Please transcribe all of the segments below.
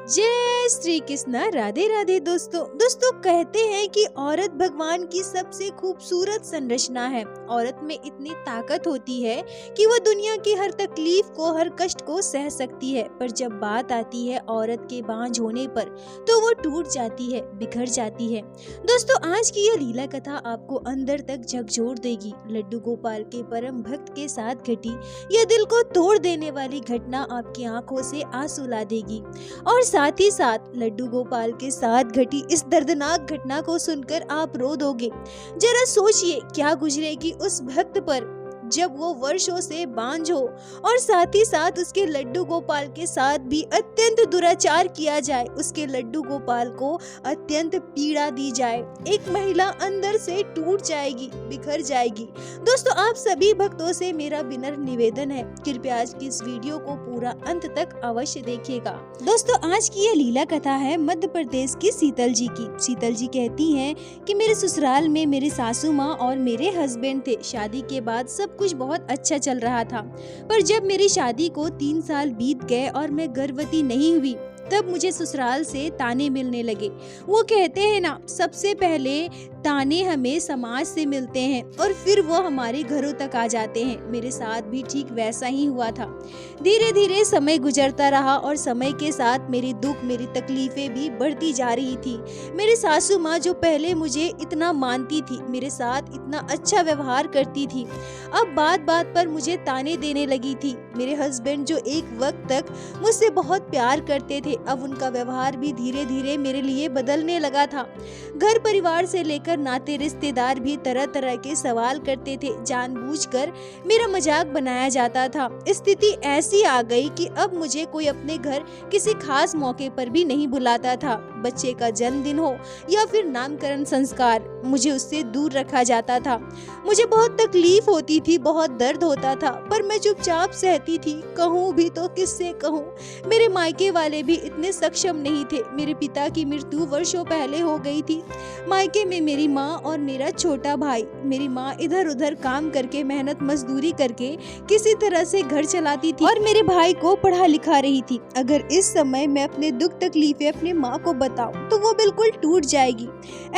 जय श्री कृष्णा। राधे राधे दोस्तों कहते हैं कि औरत भगवान की सबसे खूबसूरत संरचना है। औरत में इतनी ताकत होती है कि वो दुनिया की हर तकलीफ को, हर कष्ट को सह सकती है। पर जब बात आती है औरत के बांझ होने पर तो वो टूट जाती है, बिखर जाती है। दोस्तों आज की यह लीला कथा आपको अंदर तक झकझोर देगी। लड्डू गोपाल के परम भक्त के साथ घटी यह दिल को तोड़ देने वाली घटना आपकी आंखों से आंसू ला देगी। और साथ ही साथ लड्डू गोपाल के साथ घटी इस दर्दनाक घटना को सुनकर आप रो दोगे। जरा सोचिए क्या गुजरेगी उस भक्त पर जब वो वर्षों से बांझ हो और साथ ही साथ उसके लड्डू गोपाल के साथ भी अत्यंत दुराचार किया जाए, उसके लड्डू गोपाल को अत्यंत पीड़ा दी जाए। एक महिला अंदर से टूट जाएगी, बिखर जाएगी। दोस्तों आप सभी भक्तों से मेरा विनम्र निवेदन है, कृपया आज की इस वीडियो को पूरा अंत तक अवश्य देखिएगा। दोस्तों आज की यह लीला कथा है मध्य प्रदेश की शीतल जी की। शीतल जी कहती हैं कि मेरे ससुराल में मेरी सासू माँ और मेरे हस्बैंड थे। शादी के बाद सब कुछ बहुत अच्छा चल रहा था, पर जब मेरी शादी को 3 साल बीत गए और मैं गर्भवती नहीं हुई तब मुझे ससुराल से ताने मिलने लगे। वो कहते हैं ना, सबसे पहले ताने हमें समाज से मिलते हैं और फिर वो हमारे घरों तक आ जाते हैं। मेरे साथ भी ठीक वैसा ही हुआ था। धीरे धीरे समय गुजरता रहा और समय के साथ मेरी दुख, मेरी तकलीफें भी बढ़ती जा रही थी। मेरी सासू माँ जो पहले मुझे इतना मानती थी, मेरे साथ इतना अच्छा व्यवहार करती थी, अब बात बात पर मुझे ताने देने लगी थी। मेरे हस्बैंड जो एक वक्त तक मुझसे बहुत प्यार करते थे, अब उनका व्यवहार भी धीरे धीरे मेरे लिए बदलने लगा था। घर परिवार से लेकर नाते रिश्तेदार भी तरह तरह के सवाल करते थे। जानबूझकर मेरा मजाक बनाया जाता था। स्थिति ऐसी आ गई कि अब मुझे कोई अपने घर किसी खास मौके पर भी नहीं बुलाता था। बच्चे का जन्मदिन हो या फिर नामकरण संस्कार, मुझे उससे दूर रखा जाता था। मुझे बहुत तकलीफ होती थी, बहुत दर्द होता था, पर मैं चुपचाप सहती थी। कहूँ भी तो किससे कहूँ। मेरे मायके वाले भी इतने सक्षम नहीं थे। मेरे पिता की मृत्यु वर्षों पहले हो गई थी। मायके में मेरी माँ और मेरा छोटा भाई। मेरी माँ इधर उधर काम करके, मेहनत मजदूरी करके किसी तरह से घर चलाती थी और मेरे भाई को पढ़ा लिखा रही थी। अगर इस समय मैं अपने दुख तकलीफें अपनी माँ को बताऊं तो वो बिल्कुल टूट जाएगी।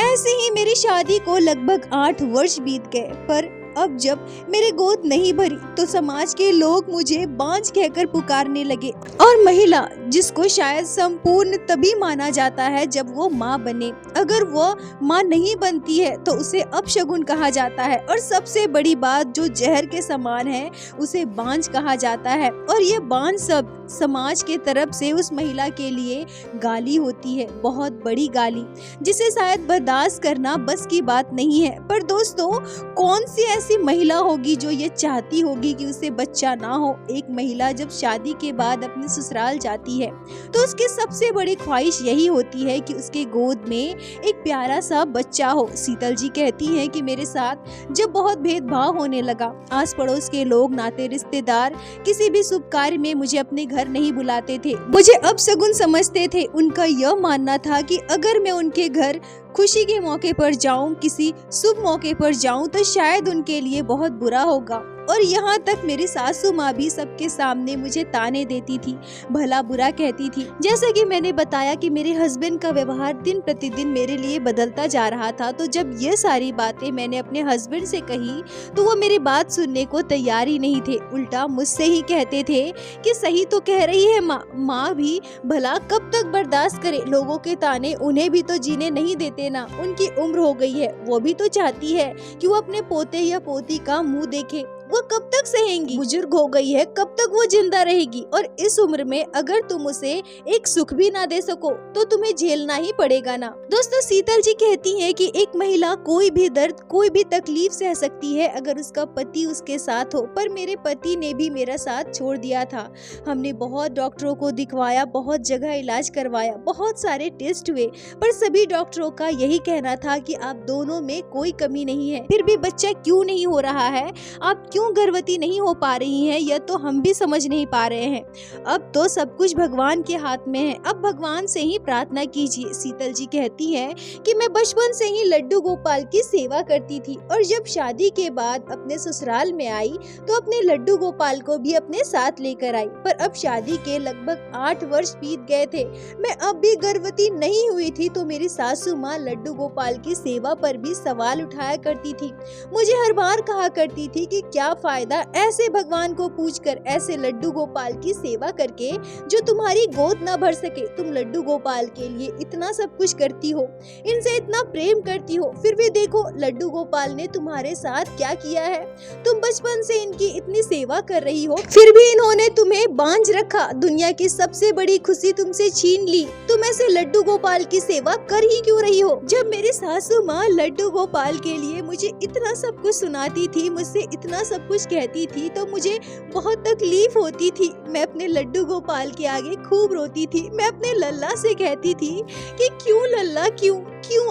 ऐसे ही मेरी शादी को लगभग 8 वर्ष बीत गए, पर अब जब मेरे गोद नहीं भरी तो समाज के लोग मुझे बांझ कहकर पुकारने लगे। और महिला जिसको शायद संपूर्ण तभी माना जाता है जब वो माँ बने, अगर वो माँ नहीं बनती है तो उसे अपशगुन कहा जाता है। और सबसे बड़ी बात, जो जहर के समान है उसे बांझ कहा जाता है। और ये बांझ शब्द समाज के तरफ से उस महिला के लिए गाली होती है, बहुत बड़ी गाली, जिसे शायद बर्दाश्त करना बस की बात नहीं है। पर दोस्तों कौन सी ऐसी महिला होगी जो ये चाहती होगी कि उसे बच्चा ना हो। एक महिला जब शादी के बाद अपने ससुराल जाती है तो उसकी सबसे बड़ी ख्वाहिश यही होती है कि उसके गोद में एक प्यारा सा बच्चा हो। शीतल जी कहती हैं कि मेरे साथ जब बहुत भेदभाव होने लगा, आस पड़ोस के लोग, नाते रिश्तेदार किसी भी शुभ कार्य में मुझे अपने घर नहीं बुलाते थे, मुझे अपशगुन समझते थे। उनका यह मानना था कि अगर मैं उनके घर खुशी के मौके पर जाऊं, किसी शुभ मौके पर जाऊं तो शायद उनके लिए बहुत बुरा होगा। और यहाँ तक मेरी सासू माँ भी सबके सामने मुझे ताने देती थी, भला बुरा कहती थी। जैसे कि मैंने बताया कि मेरे हस्बैंड का व्यवहार दिन प्रतिदिन मेरे लिए बदलता जा रहा था, तो जब ये सारी बातें मैंने अपने हस्बैंड से कही तो वो मेरी बात सुनने को तैयार ही नहीं थे। उल्टा मुझसे ही कहते थे कि सही तो कह रही है माँ भी, भला कब तक बर्दाश्त करे, लोगों के ताने, उन्हें भी तो जीने नहीं देते ना, उनकी उम्र हो गई है, वो भी तो चाहती है कि वो अपने पोते या पोती का मुंह देखे, वो कब तक सहेंगी, बुजुर्ग हो गई है, कब तक वो जिंदा रहेगी। और इस उम्र में अगर तुम उसे एक सुख भी ना दे सको तो तुम्हें झेलना ही पड़ेगा ना। दोस्तों शीतल जी कहती हैं कि एक महिला कोई भी दर्द, कोई भी तकलीफ सह सकती है अगर उसका पति उसके साथ हो, पर मेरे पति ने भी मेरा साथ छोड़ दिया था। हमने बहुत डॉक्टरों को दिखवाया, बहुत जगह इलाज करवाया, बहुत सारे टेस्ट हुए, पर सभी डॉक्टरों का यही कहना था कि आप दोनों में कोई कमी नहीं है। फिर भी बच्चा क्यों नहीं हो रहा है, आप क्यों क्यों गर्भवती नहीं हो पा रही हैं, यह तो हम भी समझ नहीं पा रहे हैं। अब तो सब कुछ भगवान के हाथ में है, अब भगवान से ही प्रार्थना कीजिए। शीतल जी कहती है कि मैं बचपन से ही लड्डू गोपाल की सेवा करती थी और जब शादी के बाद अपने ससुराल में आई तो अपने लड्डू गोपाल को भी अपने साथ लेकर आई। पर अब शादी के लगभग 8 वर्ष बीत गए थे, मैं अब भी गर्भवती नहीं हुई थी तो मेरी सासू माँ लड्डू गोपाल की सेवा पर भी सवाल उठाया करती थी। मुझे हर बार कहा करती थी कि क्या फायदा ऐसे भगवान को पूजकर, ऐसे लड्डू गोपाल की सेवा करके जो तुम्हारी गोद न भर सके। तुम लड्डू गोपाल के लिए इतना सब कुछ करती हो, इनसे इतना प्रेम करती हो, फिर भी देखो लड्डू गोपाल ने तुम्हारे साथ क्या किया है। तुम बचपन से इनकी इतनी सेवा कर रही हो, फिर भी इन्होंने तुम्हें बांझ रखा, दुनिया की सबसे बड़ी खुशी तुमसे छीन ली। तुम ऐसे लड्डू गोपाल की सेवा कर ही क्यों रही हो। जब मेरी सासू माँ लड्डू गोपाल के लिए मुझे इतना सब कुछ सुनाती थी, मुझसे इतना सब कुछ कहती थी तो मुझे बहुत तकलीफ होती थी। मैं अपने लड्डू गोपाल के आगे खूब रोती थी। मैं अपने लल्ला से कहती थी कि क्यों लल्ला, क्यों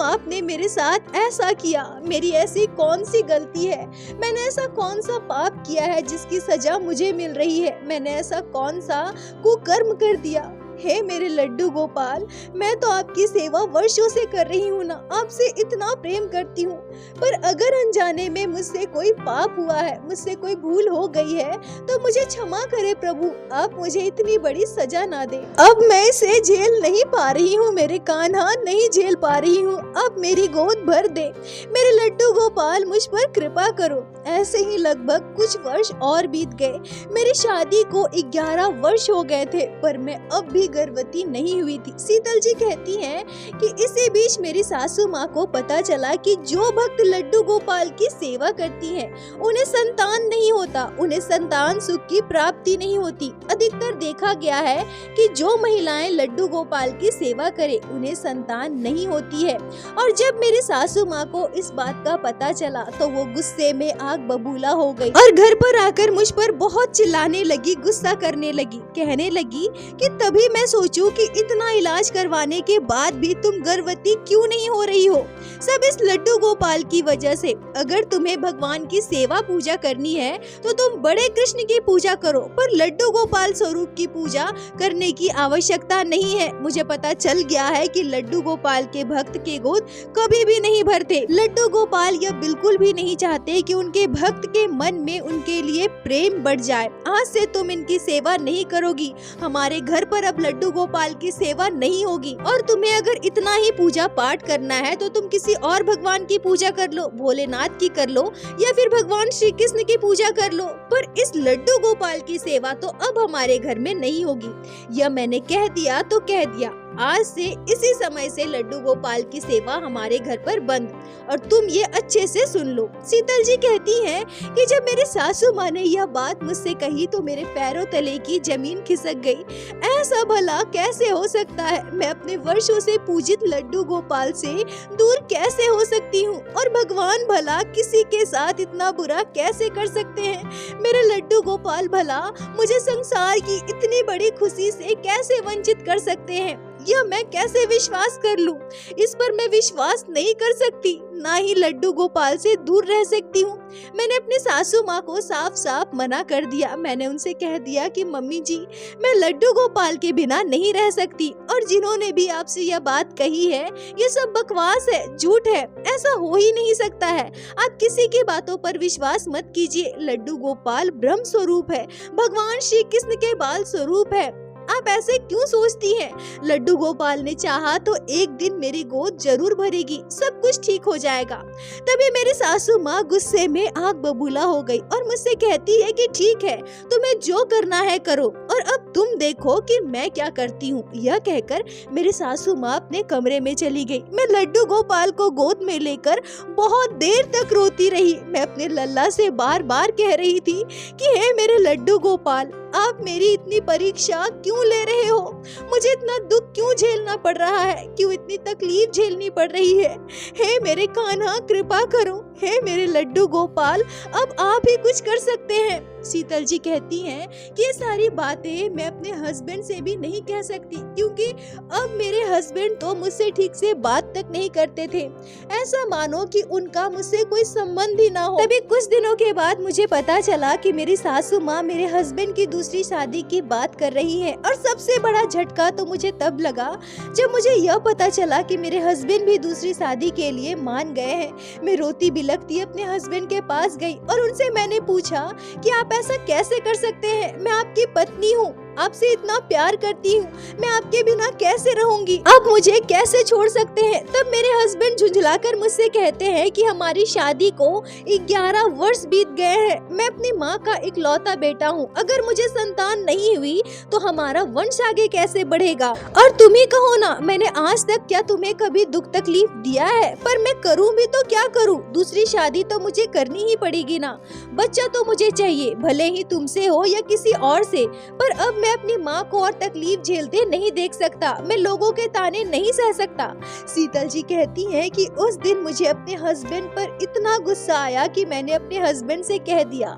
आपने मेरे साथ ऐसा किया, मेरी ऐसी कौन सी गलती है, मैंने ऐसा कौन सा पाप किया है जिसकी सजा मुझे मिल रही है, मैंने ऐसा कौन सा कुकर्म कर दिया। हे मेरे लड्डू गोपाल, मैं तो आपकी सेवा वर्षों से कर रही हूँ ना, आपसे इतना प्रेम करती हूँ, पर अगर अनजाने में मुझसे कोई पाप हुआ है, मुझसे कोई भूल हो गई है तो मुझे क्षमा करे प्रभु, आप मुझे इतनी बड़ी सजा ना दे। अब मैं इसे झेल नहीं पा रही हूँ, मेरे कान्हा नहीं झेल पा रही हूँ, अब मेरी गोद भर दे। मेरे लड्डू गोपाल मुझ पर कृपा करो। ऐसे ही लगभग कुछ वर्ष और बीत गए। मेरी शादी को 11 वर्ष हो गए थे पर मैं अब भी गर्भवती नहीं हुई थी। शीतल जी कहती हैं कि इसी बीच मेरी सासू माँ को पता चला कि जो भक्त लड्डू गोपाल की सेवा करती हैं, उन्हें संतान नहीं होता, उन्हें संतान सुख की प्राप्ति नहीं होती। अधिकतर देखा गया है कि जो महिलाएं लड्डू गोपाल की सेवा करे उन्हें संतान नहीं होती है। और जब मेरी सासू माँ को इस बात का पता चला तो वो गुस्से में आग बबूला हो गई और घर पर आकर मुझ पर बहुत चिल्लाने लगी, गुस्सा करने लगी, कहने लगी कि तभी मैं सोचूं कि इतना इलाज करवाने के बाद भी तुम गर्भवती क्यों नहीं हो रही हो, सब इस लड्डू गोपाल की वजह से। अगर तुम्हें भगवान की सेवा पूजा करनी है तो तुम बड़े कृष्ण की पूजा करो, पर लड्डू गोपाल स्वरूप की पूजा करने की आवश्यकता नहीं है। मुझे पता चल गया है कि लड्डू गोपाल के भक्त के गोद कभी भी नहीं भरते। लड्डू गोपाल यह बिल्कुल भी नहीं चाहते कि उनके भक्त के मन में उनके लिए प्रेम बढ़ जाए। आज से तुम इनकी सेवा नहीं करोगी, हमारे घर पर अब लड्डू गोपाल की सेवा नहीं होगी। और तुम्हें अगर इतना ही पूजा पाठ करना है तो तुम किसी और भगवान की पूजा कर लो, भोलेनाथ की कर लो या फिर भगवान श्री कृष्ण की पूजा कर लो, पर इस लड्डू गोपाल की सेवा तो अब हमारे घर में नहीं होगी। यह मैंने कह दिया तो कह दिया, आज से इसी समय से लड्डू गोपाल की सेवा हमारे घर पर बंद, और तुम ये अच्छे से सुन लो। शीतल जी कहती हैं कि जब मेरे सासू माँ ने यह बात मुझसे कही तो मेरे पैरों तले की जमीन खिसक गई। ऐसा भला कैसे हो सकता है, मैं अपने वर्षों से पूजित लड्डू गोपाल से दूर कैसे हो सकती हूँ, और भगवान भला किसी के साथ इतना बुरा कैसे कर सकते हैं। मेरे लड्डू गोपाल भला मुझे संसार की इतनी बड़ी खुशी से कैसे वंचित कर सकते हैं। यह मैं कैसे विश्वास कर लूं? इस पर मैं विश्वास नहीं कर सकती, ना ही लड्डू गोपाल से दूर रह सकती हूँ। मैंने अपनी सासू माँ को साफ साफ मना कर दिया। मैंने उनसे कह दिया कि मम्मी जी, मैं लड्डू गोपाल के बिना नहीं रह सकती, और जिन्होंने भी आपसे यह बात कही है ये सब बकवास है, झूठ है, ऐसा हो ही नहीं सकता है। आप किसी की बातों पर विश्वास मत कीजिए। लड्डू गोपाल ब्रह्म स्वरूप है, भगवान श्री कृष्ण के बाल स्वरूप है। आप ऐसे क्यों सोचती हैं? लड्डू गोपाल ने चाहा तो एक दिन मेरी गोद जरूर भरेगी, सब कुछ ठीक हो जाएगा। तभी मेरी सासू माँ गुस्से में आग बबूला हो गई और मुझसे कहती है कि ठीक है, तुम्हें जो करना है करो, और अब तुम देखो कि मैं क्या करती हूँ। यह कहकर मेरी सासू माँ अपने कमरे में चली गई। मैं लड्डू गोपाल को गोद में लेकर बहुत देर तक रोती रही। मैं अपने लल्ला से बार बार कह रही थी कि हे मेरे लड्डू गोपाल, आप मेरी इतनी परीक्षा क्यों ले रहे हो? मुझे इतना दुख क्यों झेलना पड़ रहा है? क्यों इतनी तकलीफ झेलनी पड़ रही है? हे मेरे कान्हा, कृपा करो। हे मेरे लड्डू गोपाल, अब आप ही कुछ कर सकते हैं। शीतल जी कहती हैं कि ये सारी बातें मैं अपने हस्बैंड से भी नहीं कह सकती, क्योंकि अब मेरे हस्बैंड तो मुझसे ठीक से बात तक नहीं करते थे, ऐसा मानो कि उनका मुझसे कोई संबंध ही ना हो। तभी कुछ दिनों के बाद मुझे पता चला कि मेरी सासू माँ मेरे हस्बैंड की दूसरी शादी की बात कर रही है। और सबसे बड़ा झटका तो मुझे तब लगा जब मुझे यह पता चला कि मेरे हस्बैंड भी दूसरी शादी के लिए मान गए हैं। मैं रोती बिलखती अपने हस्बैंड के पास गई और उनसे मैंने पूछा कि आप ऐसा कैसे कर सकते हैं? मैं आपकी पत्नी हूँ, आपसे इतना प्यार करती हूँ, मैं आपके बिना कैसे रहूंगी? आप मुझे कैसे छोड़ सकते हैं? तब मेरे हस्बैंड झुंझलाकर मुझसे कहते हैं कि हमारी शादी को 11 वर्ष बीत गए हैं। मैं अपनी माँ का इकलौता बेटा हूँ, अगर मुझे संतान नहीं हुई तो हमारा वंश आगे कैसे बढ़ेगा? और तुम ही कहो ना, मैंने आज तक क्या तुम्हें कभी दुख तकलीफ दिया है? पर मैं करूँ भी तो क्या करूँ? दूसरी शादी तो मुझे करनी ही पड़ेगी ना। बच्चा तो मुझे चाहिए, भले ही तुमसे हो या किसी और से, पर अब मैं अपनी माँ को और तकलीफ झेलते नहीं देख सकता, मैं लोगों के ताने नहीं सह सकता। शीतल जी कहती हैं कि उस दिन मुझे अपने हस्बैंड पर इतना गुस्सा आया कि मैंने अपने हस्बैंड से कह दिया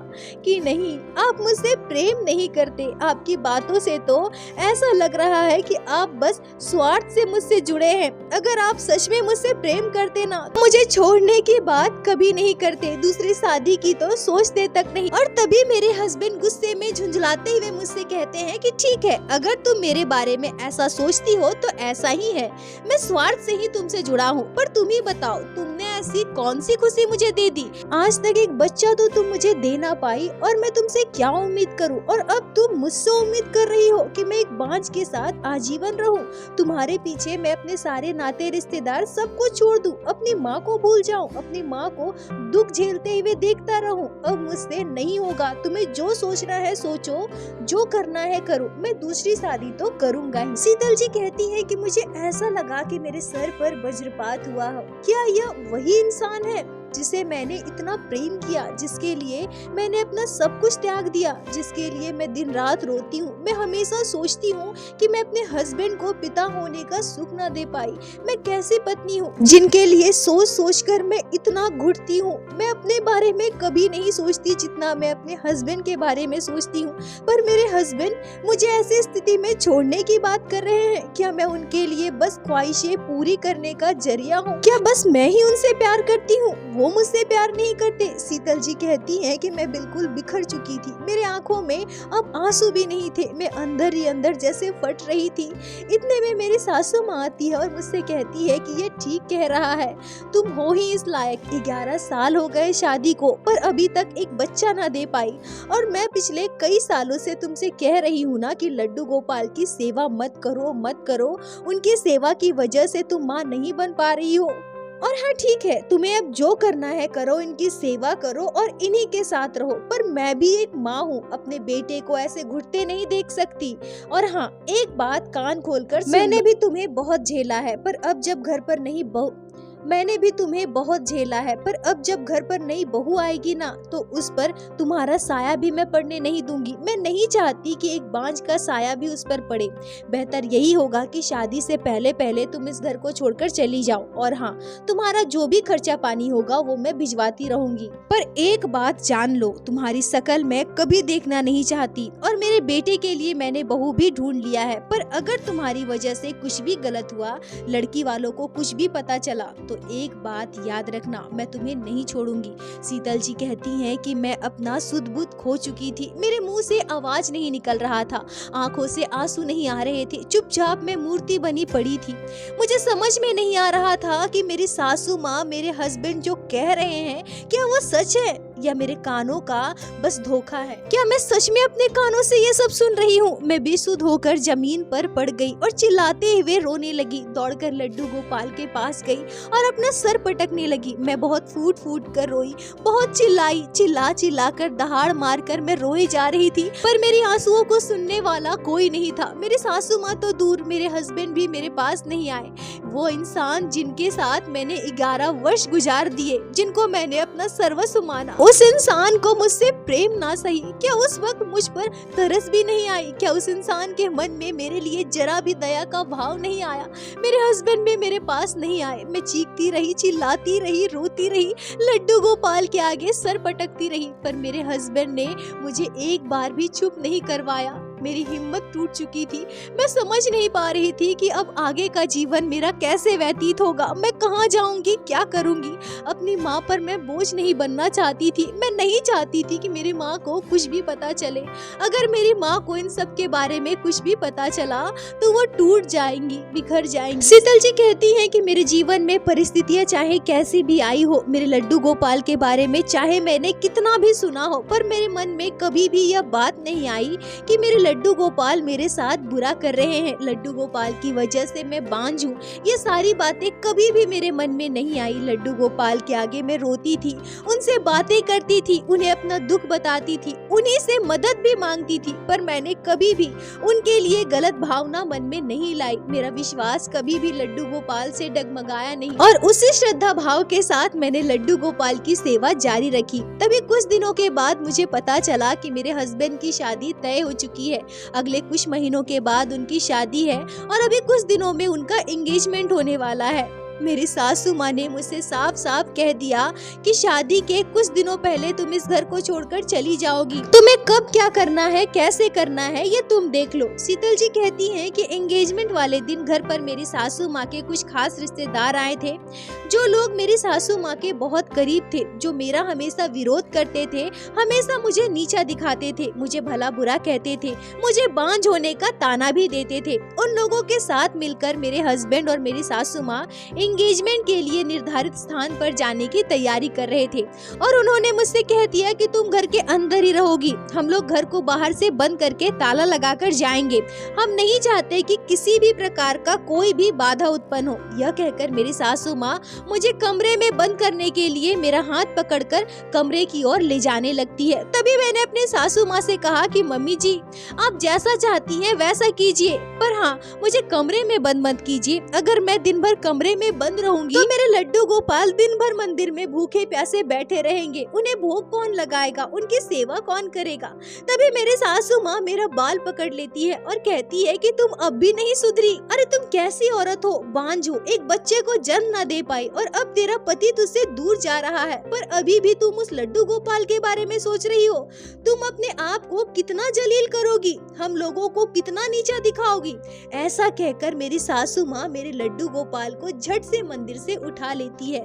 कि नहीं, आप मुझसे प्रेम नहीं करते। आपकी बातों से तो ऐसा लग रहा है कि आप बस स्वार्थ से मुझसे जुड़े हैं। अगर आप सच में मुझसे प्रेम करते ना, मुझे छोड़ने की बात कभी नहीं करते, दूसरी शादी की तो सोचते तक नहीं। और तभी मेरे हस्बैंड गुस्से में झुंझलाते हुए मुझसे कहते हैं कि ठीक है, अगर तुम मेरे बारे में ऐसा सोचती हो तो ऐसा ही है, मैं स्वार्थ से ही तुमसे जुड़ा हूँ। पर तुम ही बताओ, तुमने ऐसी कौन सी खुशी मुझे दे दी? आज तक एक बच्चा तो तुम मुझे दे ना पाई, और मैं तुमसे क्या उम्मीद करूँ? और अब तुम मुझसे उम्मीद कर रही हो कि मैं एक बांझ के साथ आजीवन रहूं? तुम्हारे पीछे मैं अपने सारे नाते रिश्तेदार सबको छोड़ दूं, अपनी माँ को भूल जाऊं, अपनी माँ को दुख झेलते हुए देखता रहूं? अब मुझसे नहीं होगा। तुम्हें जो सोचना है सोचो, जो करना है करो, मैं दूसरी शादी तो करूंगा ही। शीतल जी कहती है कि मुझे ऐसा लगा कि मेरे सर पर वज्रपात हुआ। क्या यह वही इंसान है जिसे मैंने इतना प्रेम किया, जिसके लिए मैंने अपना सब कुछ त्याग दिया, जिसके लिए मैं दिन रात रोती हूँ? मैं हमेशा सोचती हूँ कि मैं अपने हस्बैंड को पिता होने का सुख न दे पाई। मैं कैसी पत्नी हूँ जिनके लिए सोच सोच कर मैं इतना घुटती हूँ। मैं अपने बारे में कभी नहीं सोचती जितना मैं अपने हस्बैंड के बारे में सोचती हूँ। पर मेरे हस्बैंड मुझे ऐसी स्थिति में छोड़ने की बात कर रहे हैं। क्या मैं उनके लिए बस ख्वाहिशें पूरी करने का जरिया हूँ? क्या बस मैं ही उनसे प्यार करती हूँ, वो मुझसे प्यार नहीं करते? शीतल जी कहती हैं कि मैं बिल्कुल बिखर चुकी थी, मेरे आंखों में अब आंसू भी नहीं थे, मैं अंदर ही अंदर जैसे फट रही थी। इतने में मेरी सासू माँ आती है और मुझसे कहती है कि ये ठीक कह रहा है, तुम हो ही इस लायक। 11 साल हो गए शादी को, पर अभी तक एक बच्चा ना दे पाई। और मैं पिछले कई सालों से तुमसे कह रही हूँ ना कि लड्डू गोपाल की सेवा मत करो मत करो, उनकी सेवा की वजह से तुम माँ नहीं बन पा रही हो। और हाँ ठीक है, तुम्हें अब जो करना है करो, इनकी सेवा करो और इन्हीं के साथ रहो, पर मैं भी एक माँ हूँ, अपने बेटे को ऐसे घुटते नहीं देख सकती। और हाँ, एक बात कान खोलकर, मैंने भी तुम्हें बहुत झेला है, पर अब जब घर पर नहीं मैंने भी तुम्हें बहुत झेला है, पर अब जब घर पर नई बहू आएगी ना, तो उस पर तुम्हारा साया भी मैं पड़ने नहीं दूंगी। मैं नहीं चाहती कि एक बांझ का साया भी उस पर पड़े। बेहतर यही होगा कि शादी से पहले पहले तुम इस घर को छोड़कर चली जाओ। और हाँ, तुम्हारा जो भी खर्चा पानी होगा वो मैं भिजवाती रहूंगी। पर एक बात जान लो, तुम्हारी शकल मैं कभी देखना नहीं चाहती, और मेरे बेटे के लिए मैंने बहू भी ढूंढ लिया है। पर अगर तुम्हारी वजह से कुछ भी गलत हुआ, लड़की वालों को कुछ भी पता चला, तो एक बात याद रखना, मैं तुम्हें नहीं छोड़ूंगी। शीतल जी कहती हैं कि मैं अपना सुध बुध खो चुकी थी, मेरे मुंह से आवाज नहीं निकल रहा था, आंखों से आंसू नहीं आ रहे थे, चुपचाप मैं मूर्ति बनी पड़ी थी। मुझे समझ में नहीं आ रहा था कि मेरी सासू माँ, मेरे हस्बैंड जो कह रहे हैं, क्या वो सच है या मेरे कानों का बस धोखा है? क्या मैं सच में अपने कानों से ये सब सुन रही हूँ? मैं बेसुध होकर जमीन पर पड़ गई और चिल्लाते हुए रोने लगी। दौड़कर लड्डू गोपाल के पास गई और अपना सर पटकने लगी। मैं बहुत फूट फूट कर रोई, बहुत चिल्लाई, चिल्ला कर दहाड़ मार कर मैं रोई जा रही थी, पर मेरी आंसुओं को सुनने वाला कोई नहीं था। मेरे सासू माँ तो दूर, मेरे हस्बैंड भी मेरे पास नहीं आए। वो इंसान जिनके साथ मैंने 11 वर्ष गुजार दिए, जिनको मैंने अपना सर्वस्व माना, उस इंसान को मुझसे प्रेम ना सही, क्या उस वक्त मुझ पर तरस भी नहीं आई? क्या उस इंसान के मन में मेरे लिए जरा भी दया का भाव नहीं आया? मेरे हस्बैंड भी मेरे पास नहीं आए। मैं चीखती रही, चिल्लाती रही, रोती रही, लड्डू गोपाल के आगे सर पटकती रही, पर मेरे हस्बैंड ने मुझे एक बार भी चुप नहीं करवाया। मेरी हिम्मत टूट चुकी थी। मैं समझ नहीं पा रही थी कि अब आगे का जीवन मेरा कैसे व्यतीत होगा, मैं कहाँ जाऊंगी, क्या करूंगी। अपनी माँ पर मैं बोझ नहीं बनना चाहती थी। मैं नहीं चाहती थी कि मेरी माँ को कुछ भी पता चले। अगर मेरी माँ को इन सब के बारे में कुछ भी पता चला तो वो टूट जाएंगी, बिखर जाएंगी। शीतल जी कहती हैं कि मेरे जीवन में परिस्थितियाँ चाहे कैसी भी आई हो, मेरे लड्डू गोपाल के बारे में चाहे मैंने कितना भी सुना हो, पर मेरे मन में कभी भी यह बात नहीं आई कि मेरे लड्डू गोपाल मेरे साथ बुरा कर रहे हैं, लड्डू गोपाल की वजह से मैं बांझ हूँ। ये सारी बातें कभी भी मेरे मन में नहीं आई। लड्डू गोपाल के आगे मैं रोती थी, उनसे बातें करती थी, उन्हें अपना दुख बताती थी, उन्हीं से मदद भी मांगती थी, पर मैंने कभी भी उनके लिए गलत भावना मन में नहीं लाई। मेरा विश्वास कभी भी लड्डू गोपाल से डगमगाया नहीं और उसी श्रद्धा भाव के साथ मैंने लड्डू गोपाल की सेवा जारी रखी। तभी कुछ दिनों के बाद मुझे पता चला कि मेरे हस्बैंड की शादी तय हो चुकी है। अगले कुछ महीनों के बाद उनकी शादी है और अभी कुछ दिनों में उनका एंगेजमेंट होने वाला है। मेरी सासू माँ ने मुझसे साफ साफ कह दिया कि शादी के कुछ दिनों पहले तुम इस घर को छोड़कर चली जाओगी। तुम्हें कब क्या करना है, कैसे करना है, ये तुम देख लो। शीतल जी कहती हैं कि एंगेजमेंट वाले दिन घर पर मेरी सासू माँ के कुछ खास रिश्तेदार आए थे, जो लोग मेरी सासू माँ के बहुत करीब थे, जो मेरा हमेशा विरोध करते थे, हमेशा मुझे नीचा दिखाते थे, मुझे भला बुरा कहते थे, मुझे बांझ होने का ताना भी देते थे। उन लोगों के साथ मिलकर मेरे हस्बैंड और मेरी सासू माँ एंगेजमेंट के लिए निर्धारित स्थान पर जाने की तैयारी कर रहे थे और उन्होंने मुझसे कह दिया कि तुम घर के अंदर ही रहोगी, हम लोग घर को बाहर से बंद करके ताला लगाकर जाएंगे, हम नहीं चाहते कि किसी भी प्रकार का कोई भी बाधा उत्पन्न हो। यह कहकर मेरी सासू माँ मुझे कमरे में बंद करने के लिए मेरा हाथ पकड़कर कमरे की ओर ले जाने लगती है। तभी मैंने अपने सासू माँ से कहा कि मम्मी जी, आप जैसा चाहती हैं वैसा कीजिए, पर हाँ, मुझे कमरे में बंद मत कीजिए। अगर मैं दिन भर कमरे में बंद रहूंगी तो मेरे लड्डू गोपाल दिन भर मंदिर में भूखे प्यासे बैठे रहेंगे, उन्हें भोग कौन लगाएगा, उनकी सेवा कौन करेगा। तभी मेरी सासू माँ मेरा बाल पकड़ लेती है और कहती है कि तुम अब भी नहीं सुधरी। अरे तुम कैसी औरत हो, बांझ हो, एक बच्चे को जन्म न दे पाई और अब तेरा पति तुझसे दूर जा रहा है, पर अभी भी तुम उस लड्डू गोपाल के बारे में सोच रही हो। तुम अपने आप को कितना जलील करोगी, हम लोगों को कितना नीचा दिखाओगी। ऐसा कहकर मेरी सासू माँ मेरे लड्डू गोपाल को झट से मंदिर से उठा लेती है।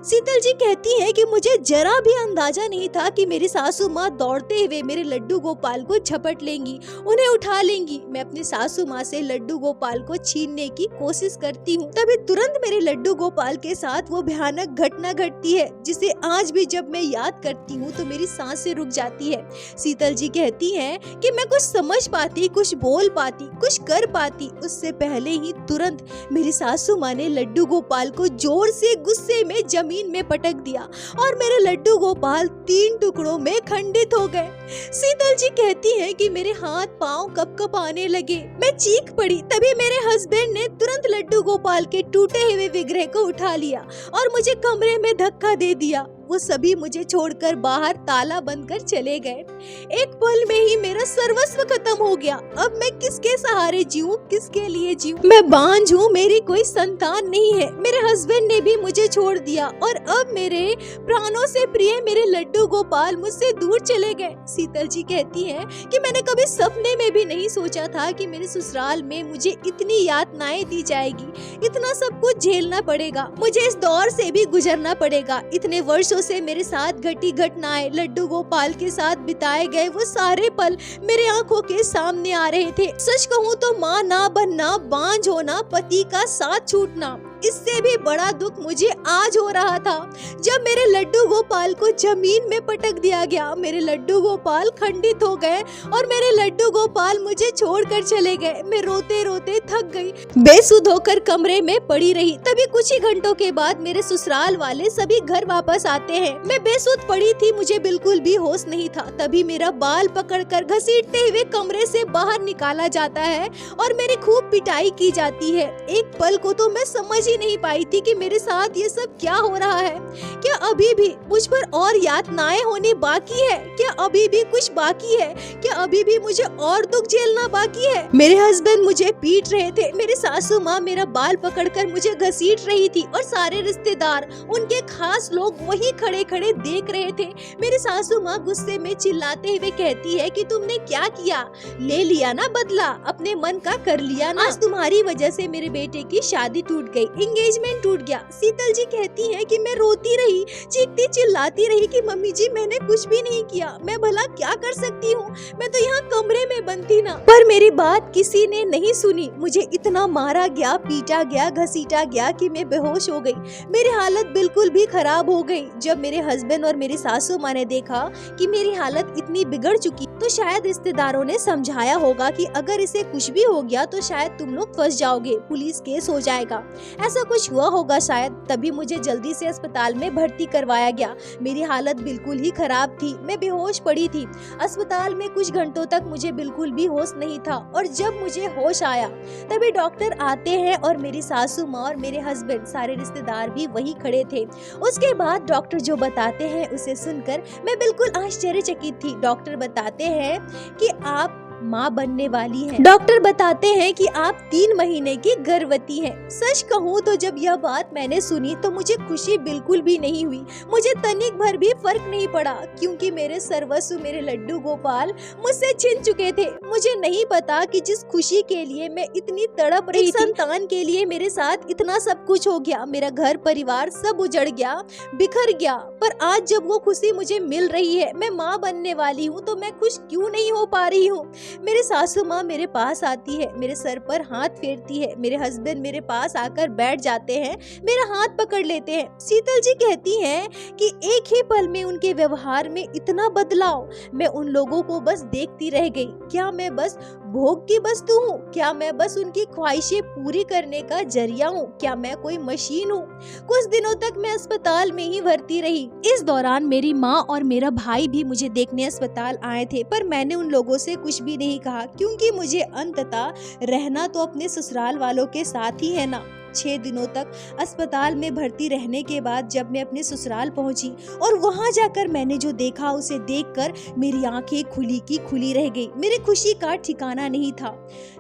शीतल जी कहती है कि मुझे जरा भी अंदाजा नहीं था कि मेरी सासू माँ दौड़ते हुए मेरे लड्डू गोपाल को झपट लेंगी, उन्हें उठा लेंगी। मैं अपनी सासू माँ से लड्डू गोपाल को छीनने की कोशिश करती हूँ, तभी तुरंत मेरे लड्डू गोपाल के साथ वो भयानक घटना घटती है जिसे आज भी जब मैं याद करती हूँ तो मेरी सांसें रुक जाती है। शीतल जी कहती हैं कि मैं कुछ समझ पाती, कुछ बोल पाती, कुछ कर पाती, उससे पहले ही तुरंत मेरी सासू माँ ने लड्डू गोपाल को जोर से गुस्से में जमीन में पटक दिया और मेरे लड्डू गोपाल 3 टुकड़ों में खंडित हो गए। शीतल जी कहती हैं कि मेरे हाथ पांव कपकपाने लगे, मैं चीख पड़ी। तभी मेरे हस्बैंड ने तुरंत लड्डू गोपाल के टूटे हुए विग्रह को उठा लिया और मुझे कमरे में धक्का दे दिया। वो सभी मुझे छोड़कर बाहर ताला बंद कर चले गए। एक पल में ही मेरा सर्वस्व खत्म हो गया। अब मैं किसके सहारे जीऊं, किसके लिए जीऊं? मैं बांझ हूँ, मेरी कोई संतान नहीं है। मेरे हस्बैंड ने भी मुझे छोड़ दिया और अब मेरे प्राणों से प्रिय मेरे लड्डू गोपाल मुझसे दूर चले गए। शीतल जी कहती हैं कि मैंने कभी सपने में भी नहीं सोचा था कि मेरे ससुराल में मुझे इतनी यातनाएं दी जाएगी, इतना सब कुछ झेलना पड़ेगा, मुझे इस दौर से भी गुजरना पड़ेगा। इतने वर्षों से मेरे साथ घटी घटनाएं, लड्डू गोपाल के साथ बिताए गए वो सारे पल मेरे आंखों के सामने आ रहे थे। सच कहूँ तो माँ ना बनना, बांझ होना, पति का साथ छूटना, इससे भी बड़ा दुख मुझे आज हो रहा था जब मेरे लड्डू गोपाल को जमीन में पटक दिया गया। मेरे लड्डू गोपाल खंडित हो गए और मेरे लड्डू गोपाल मुझे छोड़कर चले गए। मैं रोते रोते थक गई, बेसुध होकर कमरे में पड़ी रही। तभी कुछ ही घंटों के बाद मेरे ससुराल वाले सभी घर वापस आते हैं। मैं बेसुध पड़ी थी, मुझे बिल्कुल भी होश नहीं था। तभी मेरा बाल पकड़कर घसीटते हुए कमरे से बाहर निकाला जाता है और मेरी खूब पिटाई की जाती है। एक पल को तो मैं समझ ही नहीं पाई थी कि मेरे साथ ये सब क्या हो रहा है। क्या अभी भी मुझ पर और यातनाएं होनी बाकी है? क्या अभी भी कुछ बाकी है? क्या अभी भी मुझे और दुख झेलना बाकी है? मेरे हस्बैंड मुझे पीट रहे थे, मेरी सासू माँ मेरा बाल पकड़कर मुझे घसीट रही थी और सारे रिश्तेदार, उनके खास लोग वहीं खड़े खड़े देख रहे थे। मेरी सासू माँ गुस्से में चिल्लाते हुए कहती है कि तुमने क्या किया? ले लिया ना बदला, अपने मन का कर लिया ना। आज तुम्हारी वजह से मेरे बेटे की शादी टूट गई, एंगेजमेंट टूट गया। शीतल जी कहती है कि मैं रोती रही, चीखती चिल्लाती रही कि मम्मी जी मैंने कुछ भी नहीं किया, मैं भला क्या कर सकती हूँ, मैं तो यहाँ कमरे में बंद थी ना। पर मेरी बात किसी ने नहीं सुनी। मुझे इतना मारा गया, पीटा गया, घसीटा गया कि मैं बेहोश हो गई। मेरी हालत बिल्कुल भी खराब हो गई। जब मेरे हस्बैंड और मेरी सासू माँ ने देखा कि मेरी हालत इतनी बिगड़ चुकी, तो शायद रिश्तेदारों ने समझाया होगा कि अगर इसे कुछ भी हो गया तो शायद तुम लोग फंस जाओगे, पुलिस केस हो जाएगा, ऐसा कुछ हुआ होगा शायद। तभी मुझे जल्दी से अस्पताल में भर्ती करवाया गया। मेरी हालत बिल्कुल ही खराब थी, मैं बेहोश पड़ी थी। अस्पताल में कुछ घंटों तक मुझे बिल्कुल भी होश नहीं था और जब मुझे होश आया तभी डॉक्टर आते हैं और मेरी सासू माँ और मेरे हस्बैंड, सारे रिश्तेदार भी वही खड़े थे। उसके बाद डॉक्टर जो बताते हैं उसे सुनकर मैं बिल्कुल आश्चर्यचकित थी। डॉक्टर बताते हैं कि आप माँ बनने वाली हैं। डॉक्टर बताते हैं कि आप 3 महीने की गर्भवती हैं। सच कहूँ तो जब यह बात मैंने सुनी तो मुझे खुशी बिल्कुल भी नहीं हुई। मुझे तनिक भर भी फर्क नहीं पड़ा, क्योंकि मेरे सर्वस्व, मेरे लड्डू गोपाल मुझसे छिन चुके थे। मुझे नहीं पता कि जिस खुशी के लिए मैं इतनी तड़प रही थी, संतान के लिए मेरे साथ इतना सब कुछ हो गया। मेरा घर परिवार सब उजड़ गया, बिखर गया। पर आज जब वो खुशी मुझे मिल रही है, मैं माँ बनने वाली हूँ, तो मैं खुश क्यों नहीं हो पा रही हूँ। मेरे सासू माँ मेरे पास आती है, मेरे सर पर हाथ फेरती है। मेरे हस्बैंड मेरे पास आकर बैठ जाते हैं, मेरा हाथ पकड़ लेते हैं। शीतल जी कहती हैं कि एक ही पल में उनके व्यवहार में इतना बदलाव। मैं उन लोगों को बस देखती रह गई। क्या मैं बस भोग की वस्तु हूँ? क्या मैं बस उनकी ख्वाहिशें पूरी करने का जरिया हूँ? क्या मैं कोई मशीन हूँ? कुछ दिनों तक मैं अस्पताल में ही भर्ती रही। इस दौरान मेरी माँ और मेरा भाई भी मुझे देखने अस्पताल आए थे, पर मैंने उन लोगों से कुछ भी नहीं कहा, क्योंकि मुझे अंततः रहना तो अपने ससुराल वालों के साथ ही है ना। 6 दिनों तक अस्पताल में भर्ती रहने के बाद जब मैं अपने ससुराल पहुंची और वहां जाकर मैंने जो देखा, उसे देखकर मेरी आंखें खुली की खुली रह गई। मेरी खुशी का ठिकाना नहीं था।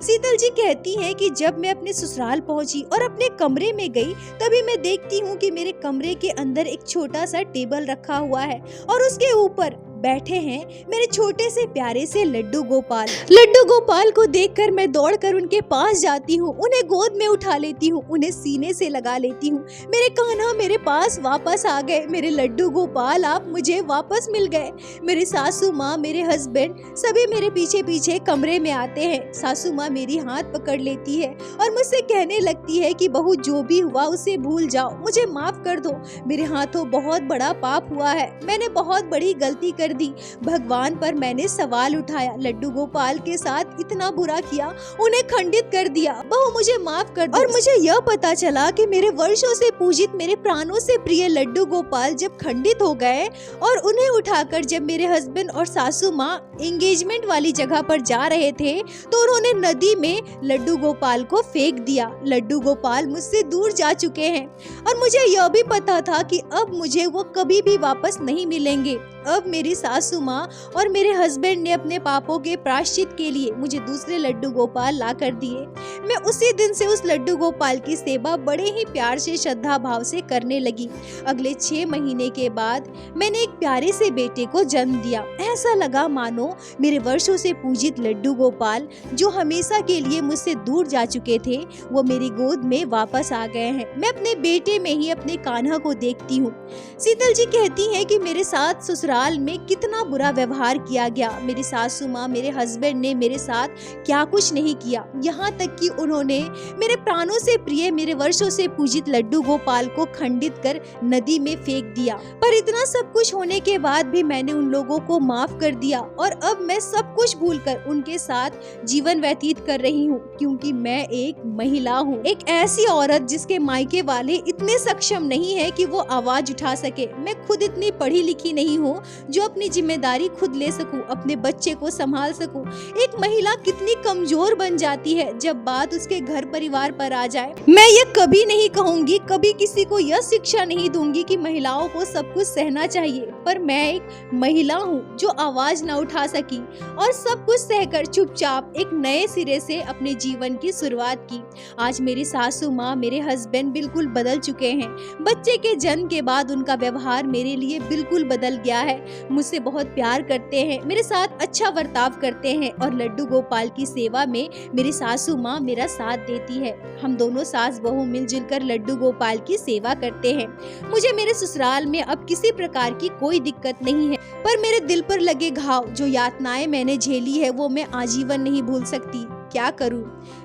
शीतल जी कहती हैं कि जब मैं अपने ससुराल पहुंची और अपने कमरे में गई, तभी मैं देखती हूँ कि मेरे कमरे के अंदर एक छोटा सा टेबल रखा हुआ है और उसके ऊपर बैठे हैं मेरे छोटे से प्यारे से लड्डू गोपाल। लड्डू गोपाल को देखकर मैं दौड़कर उनके पास जाती हूँ, उन्हें गोद में उठा लेती हूँ, उन्हें सीने से लगा लेती हूँ। मेरे कान्हा मेरे पास वापस आ गए। मेरे लड्डू गोपाल, आप मुझे वापस मिल गए। मेरी सासू माँ, मेरे हस्बैंड सभी मेरे पीछे पीछे कमरे में आते हैं। सासू माँ मेरी हाथ पकड़ लेती है और मुझसे कहने लगती है कि बहू, जो भी हुआ उसे भूल जाओ, मुझे माफ कर दो। मेरे हाथों बहुत बड़ा पाप हुआ है, मैंने बहुत बड़ी गलती कर दी। भगवान पर मैंने सवाल उठाया, लड्डू गोपाल के साथ इतना बुरा किया, उन्हें खंडित कर दिया। बहू, मुझे माफ कर दो। और मुझे यह पता चला कि मेरे वर्षों से पूजित, मेरे प्राणों से प्रिय लड्डू गोपाल जब खंडित हो गए और उन्हें उठाकर जब मेरे हस्बैंड और सासू माँ एंगेजमेंट वाली जगह पर जा रहे थे, तो उन्होंने नदी में लड्डू गोपाल को फेंक दिया। लड्डू गोपाल मुझसे दूर जा चुके हैं और मुझे यह भी पता था कि अब मुझे वो कभी भी वापस नहीं मिलेंगे। अब मेरी सासू माँ और मेरे हस्बैंड ने अपने पापों के प्रायश्चित के लिए मुझे दूसरे लड्डू गोपाल ला कर दिए। मैं उसी दिन से उस लड्डू गोपाल की सेवा बड़े ही प्यार से, श्रद्धा भाव से करने लगी। अगले 6 महीने के बाद मैंने एक प्यारे से बेटे को जन्म दिया। ऐसा लगा मानो मेरे वर्षों से पूजित लड्डू गोपाल, जो हमेशा के लिए मुझसे दूर जा चुके थे, वो मेरी गोद में वापस आ गए हैं। मैं अपने बेटे में ही अपने कान्हा को देखती हूँ। शीतल जी कहती है कि मेरे साथ ससुराल में कितना बुरा व्यवहार किया गया। मेरी सासू माँ, मेरे हस्बैंड ने मेरे साथ क्या कुछ नहीं किया, यहाँ तक कि उन्होंने मेरे प्राणों से प्रिय, मेरे वर्षों से पूजित लड्डू गोपाल को खंडित कर नदी में फेंक दिया। पर इतना सब कुछ होने के बाद भी मैंने उन लोगों को माफ कर दिया और अब मैं सब कुछ भूलकर उनके साथ जीवन व्यतीत कर रही हूँ, क्योंकि मैं एक महिला हूँ, एक ऐसी औरत जिसके मायके वाले इतने सक्षम नहीं है कि वो आवाज उठा सके। मैं खुद इतनी पढ़ी लिखी नहीं हूँ हो जो अपनी जिम्मेदारी खुद ले सकूं, अपने बच्चे को संभाल सकूं। एक महिला कितनी कमजोर बन जाती है जब बात उसके घर परिवार पर आ जाए। मैं ये कभी नहीं कहूंगी, कभी किसी को यह शिक्षा नहीं दूंगी कि महिलाओं को सब कुछ सहना चाहिए, पर मैं एक महिला हूँ जो आवाज न उठा सकी और सब कुछ सहकर चुपचाप एक नए सिरे से अपने जीवन की शुरुआत की। आज मेरी सासू माँ, मेरे हस्बैंड बिल्कुल बदल चुके हैं। बच्चे के जन्म के बाद उनका व्यवहार मेरे लिए बिल्कुल बदल गया है। मुझसे बहुत प्यार करते हैं, मेरे साथ अच्छा बर्ताव करते हैं और लड्डू गोपाल की सेवा में मेरी सासू माँ मेरा साथ देती है। हम दोनों सास बहू मिलजुल कर लड्डू गोपाल की सेवा करते हैं। मुझे मेरे ससुराल में अब किसी प्रकार की कोई दिक्कत नहीं है, पर मेरे दिल पर लगे घाव, जो यातनाएं मैंने झेली है, वो मैं आजीवन नहीं भूल सकती। क्या करूं?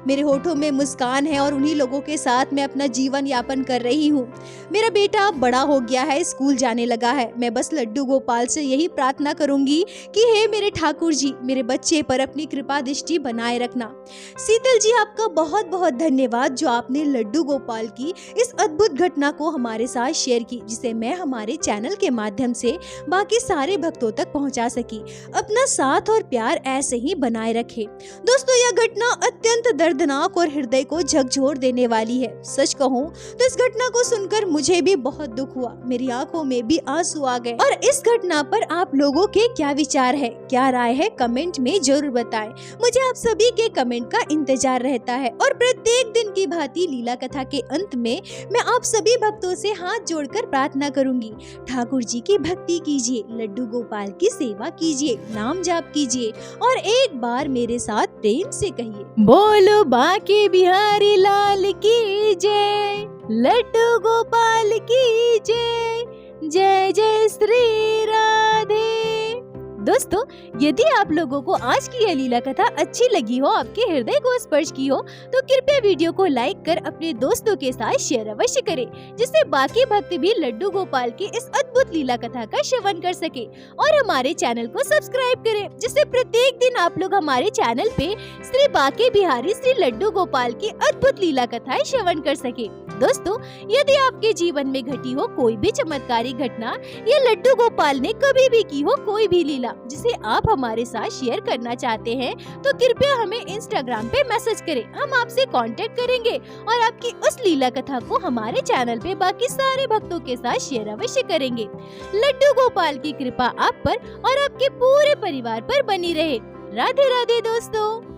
मेरे होठों में मुस्कान है और उन्हीं लोगों के साथ मैं अपना जीवन यापन कर रही हूँ। मेरा बेटा अब बड़ा हो गया है, स्कूल जाने लगा है। मैं बस लड्डू गोपाल से यही प्रार्थना करूंगी कि हे मेरे ठाकुर जी, मेरे बच्चे पर अपनी कृपा दृष्टि बनाए रखना। शीतल जी, आपका बहुत बहुत धन्यवाद जो आपने लड्डू गोपाल की इस अद्भुत घटना को हमारे साथ शेयर की, जिसे मैं हमारे चैनल के माध्यम से बाकी सारे भक्तों तक पहुँचा सकी। अपना साथ और प्यार ऐसे ही बनाए रखे। दोस्तों, यह घटना अत्यंत दर्दनाक और हृदय को झकझोर देने वाली है। सच कहूं तो इस घटना को सुनकर मुझे भी बहुत दुख हुआ, मेरी आंखों में भी आंसू आ गए। और इस घटना पर आप लोगों के क्या विचार है, क्या राय है, कमेंट में जरूर बताएं। मुझे आप सभी के कमेंट का इंतजार रहता है। और प्रत्येक दिन की भांति लीला कथा के अंत में मैं आप सभी भक्तों से हाथ जोड़कर प्रार्थना करूंगी, ठाकुर जी की भक्ति कीजिए, लड्डू गोपाल की सेवा कीजिए, नाम जाप कीजिए और एक बार मेरे साथ प्रेम से कहिए, बोलो बांके बिहारी लाल की जय, लड्डू गोपाल की जय, जय जय श्री राधे। दोस्तों, यदि आप लोगों को आज की यह लीला कथा अच्छी लगी हो, आपके हृदय को स्पर्श की हो, तो कृपया वीडियो को लाइक कर अपने दोस्तों के साथ शेयर अवश्य करें, जिससे बाकी भक्त भी लड्डू गोपाल की इस अद्भुत लीला कथा का श्रवण कर सके। और हमारे चैनल को सब्सक्राइब करें, जिससे प्रत्येक दिन आप लोग हमारे चैनल पे श्री बांके बिहारी श्री लड्डू गोपाल की अद्भुत लीला कथाएं श्रवण कर सके। दोस्तों, यदि आपके जीवन में घटी हो कोई भी चमत्कारी घटना या लड्डू गोपाल ने कभी भी की हो कोई भी लीला जिसे आप हमारे साथ शेयर करना चाहते हैं, तो कृपया हमें इंस्टाग्राम पे मैसेज करें। हम आपसे कांटेक्ट करेंगे और आपकी उस लीला कथा को हमारे चैनल पे बाकी सारे भक्तों के साथ शेयर अवश्य करेंगे। लड्डू गोपाल की कृपा आप पर और आपके पूरे परिवार पर बनी रहे। राधे राधे दोस्तों।